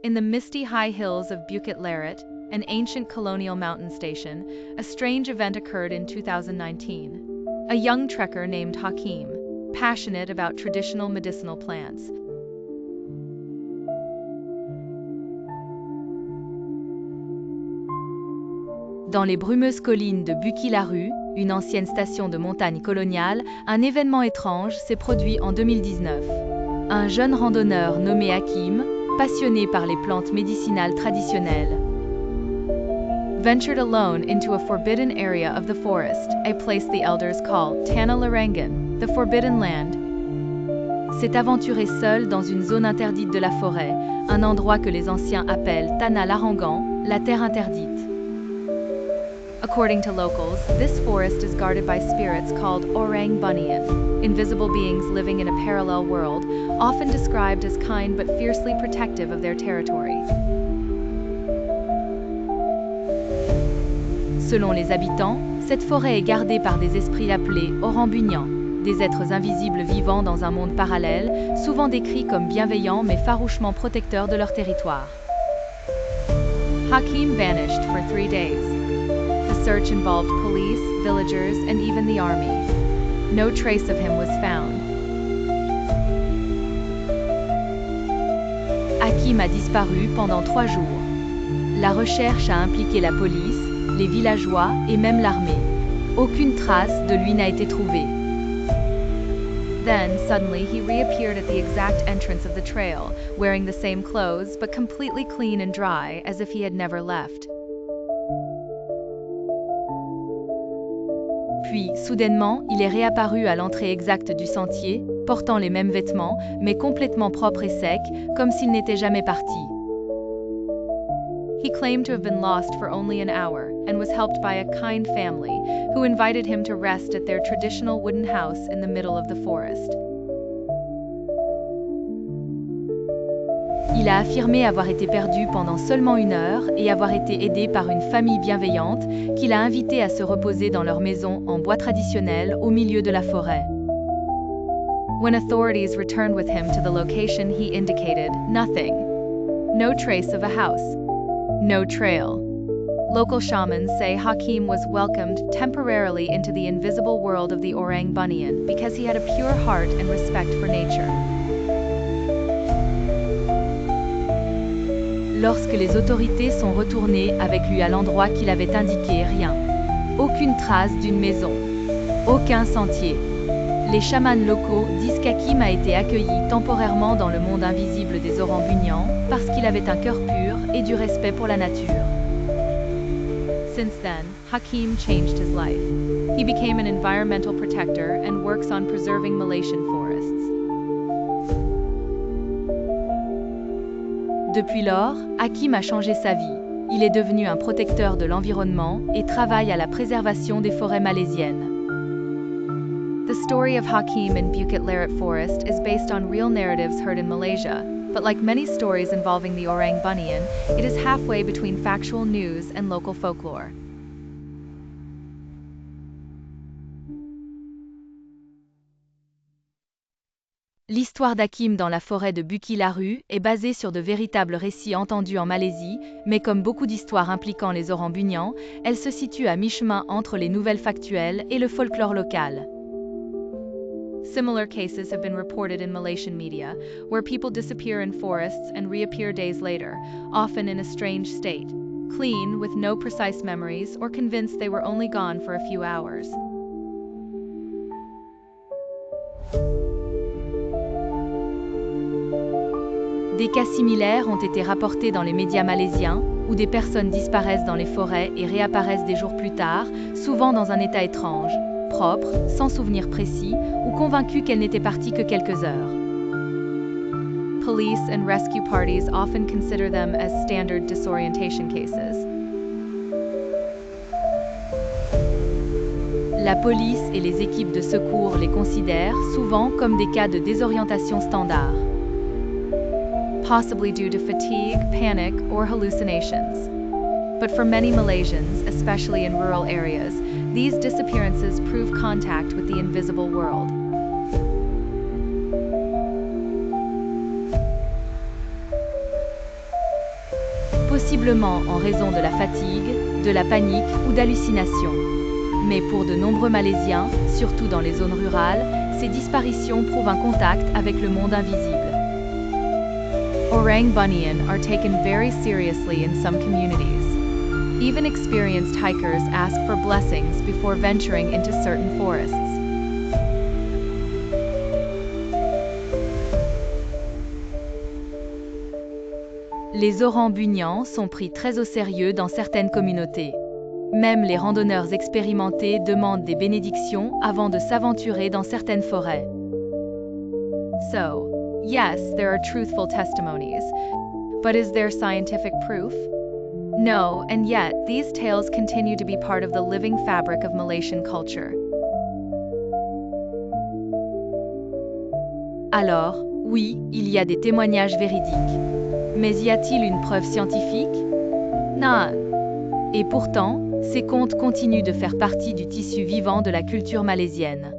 In the misty high hills of Bukit Leret, an ancient colonial mountain station, a strange event occurred in 2019. A young trekker named Hakim, passionate about traditional medicinal plants, dans les brumeuses collines de Buki-Larue, une ancienne station de montagne coloniale, un événement étrange s'est produit en 2019. Un jeune randonneur nommé Hakim, passionné par les plantes médicinales traditionnelles, ventured alone into a forbidden area of the forest, a place the elders call Tanah Larangan, the Forbidden Land. S'est aventuré seul dans une zone interdite de la forêt, un endroit que les anciens appellent Tanah Larangan, la terre interdite. According to locals, this forest is guarded by spirits called Orang Bunyan, invisible beings living in a parallel world, often described as kind but fiercely protective of their territory. Selon les habitants, cette forêt est gardée par des esprits appelés Orang Bunyan, des êtres invisibles vivant dans un monde parallèle, souvent décrits comme bienveillants mais farouchement protecteurs de leur territoire. Hakim vanished for 3 days. The search involved police, villagers, and even the army. No trace of him was found. Hakim a disparu pendant 3 jours. La recherche a impliqué la police, les villageois et même l'armée. Aucune trace de lui n'a été trouvée. Then, suddenly, he reappeared at the exact entrance of the trail, wearing the same clothes, but completely clean and dry, as if he had never left. Puis, soudainement, il est réapparu à l'entrée exacte du sentier, portant les mêmes vêtements, mais complètement propres et secs, comme s'il n'était jamais parti. He claimed to have been lost for only an hour, and was helped by a kind family, who invited him to rest at their traditional wooden house in the middle of the forest. Il a affirmé avoir été perdu pendant seulement 1 heure et avoir été aidé par une famille bienveillante qui l'a invité à se reposer dans leur maison en bois traditionnel au milieu de la forêt. When authorities returned with him to the location, he indicated nothing. No trace of a house. No trail. Local shamans say Hakim was welcomed temporarily into the invisible world of the Orang Bunyan because he had a pure heart and respect for nature. Lorsque les autorités sont retournées avec lui à l'endroit qu'il avait indiqué, rien. Aucune trace d'une maison. Aucun sentier. Les chamans locaux disent qu'Hakim a été accueilli temporairement dans le monde invisible des Orang Bunyan parce qu'il avait un cœur pur et du respect pour la nature. Since then, Hakim changed his life. He became an environmental protector and works on preserving Malaysian forests. Depuis lors, Hakim a changé sa vie. Il est devenu un protecteur de l'environnement et travaille à la préservation des forêts malaisiennes. The story of Hakim in Bukit Leret Forest is based on real narratives heard in Malaysia, but like many stories involving the Orang Bunyan, it is halfway between factual news and local folklore. L'histoire d'Hakim dans la forêt de Buki-Larue est basée sur de véritables récits entendus en Malaisie, mais comme beaucoup d'histoires impliquant les Orang Bunyan, elle se situe à mi-chemin entre les nouvelles factuelles et le folklore local. Similar cases have been reported in Malaysian media, where people disappear in forests and reappear days later, often in a strange state, clean, with no precise memories, or convinced they were only gone for a few hours. Des cas similaires ont été rapportés dans les médias malaisiens, où des personnes disparaissent dans les forêts et réapparaissent des jours plus tard, souvent dans un état étrange, propre, sans souvenir précis, ou convaincus qu'elles n'étaient parties que quelques heures. Police and rescue parties often consider them as standard disorientation cases. La police et les équipes de secours les considèrent souvent comme des cas de désorientation standard, possibly due to fatigue, panic, or hallucinations. But for many Malaysians, especially in rural areas, these disappearances prove contact with the invisible world. possiblement en raison de la fatigue, de la panique ou d'hallucinations. Mais pour de nombreux Malaisiens, surtout dans les zones rurales, ces disparitions prouvent un contact avec le monde invisible. Orang Bunian are taken very seriously in some communities. Even experienced hikers ask for blessings before venturing into certain forests. Les orangs bunians sont pris très au sérieux dans certaines communautés. Même les randonneurs expérimentés demandent des bénédictions avant de s'aventurer dans certaines forêts. So, yes, there are truthful testimonies. But is there scientific proof? No, and yet, these tales continue to be part of the living fabric of Malaysian culture. Alors, oui, il y a des témoignages véridiques. Mais y a-t-il une preuve scientifique? Non. Et pourtant, ces contes continuent de faire partie du tissu vivant de la culture malaisienne.